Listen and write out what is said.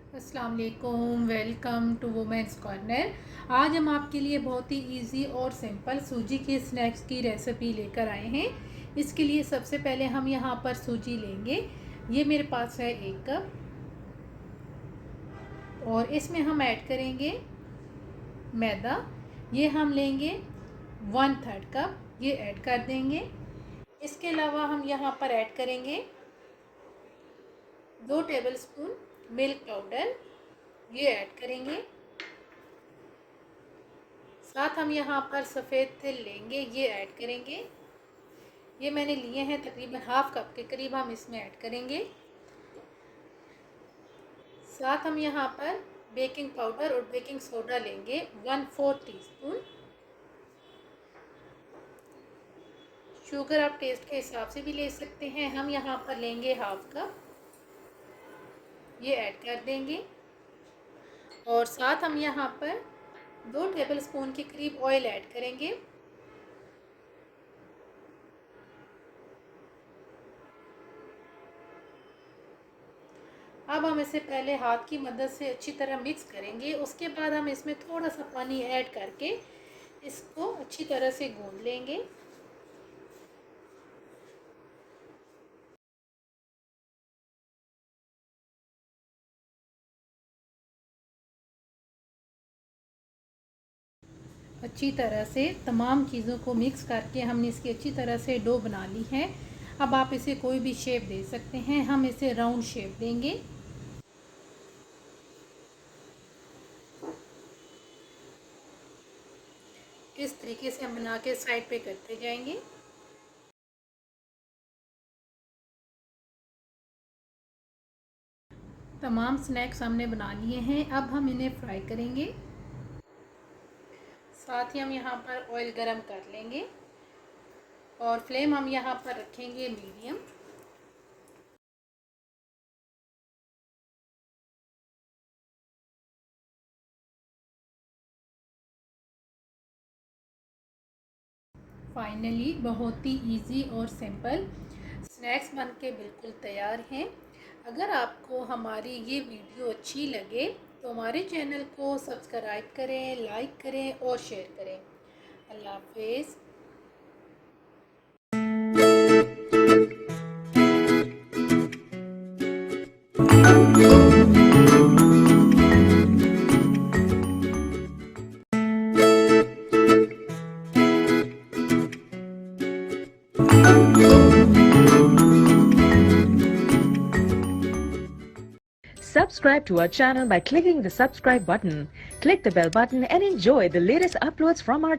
अस्सलाम वालेकुम, welcome to women's corner. आज हम आपके लिए बहुत ही इजी और सिंपल सूजी के स्नैक्स की रेसिपी लेकर आए हैं। इसके लिए सबसे पहले हम यहाँ पर सूजी लेंगे। ये मेरे पास है 1 कप और इसमें हम ऐड करेंगे मैदा। ये हम लेंगे 1/3 कप, ये ऐड कर देंगे। इसके अलावा हम यहाँ पर ऐड करेंगे 2 टेबलस्पून मिल्क पाउडर, ये ऐड करेंगे। साथ हम यहाँ पर सफ़ेद तिल लेंगे, ये ऐड करेंगे। ये मैंने लिए हैं तकरीबन हाफ कप के करीब, हम इसमें ऐड करेंगे। साथ हम यहाँ पर बेकिंग पाउडर और बेकिंग सोडा लेंगे 1/4 टीस्पून। शुगर आप टेस्ट के हिसाब से भी ले सकते हैं। हम यहाँ पर लेंगे हाफ कप, ये ऐड कर देंगे। और साथ हम यहाँ पर 2 टेबलस्पून के करीब ऑयल ऐड करेंगे। अब हम इसे पहले हाथ की मदद से अच्छी तरह मिक्स करेंगे। उसके बाद हम इसमें थोड़ा सा पानी ऐड करके इसको अच्छी तरह से गूंद लेंगे। अच्छी तरह से तमाम चीज़ों को मिक्स करके हमने इसकी अच्छी तरह से डो बना ली है। अब आप इसे कोई भी शेप दे सकते हैं। हम इसे राउंड शेप देंगे। इस तरीके से हम बना के साइड पे करते जाएंगे। तमाम स्नैक्स हमने बना लिए हैं। अब हम इन्हें फ्राई करेंगे। साथ ही हम यहाँ पर ऑयल गरम कर लेंगे और फ्लेम हम यहाँ पर रखेंगे मीडियम। फाइनली बहुत ही इजी और सिंपल स्नैक्स बन के बिल्कुल तैयार हैं। अगर आपको हमारी ये वीडियो अच्छी लगे तो हमारे चैनल को सब्सक्राइब करें, लाइक करें और शेयर करें। अल्लाह हाफिज़। Subscribe to our channel by clicking the subscribe button. Click the bell button and enjoy the latest uploads from our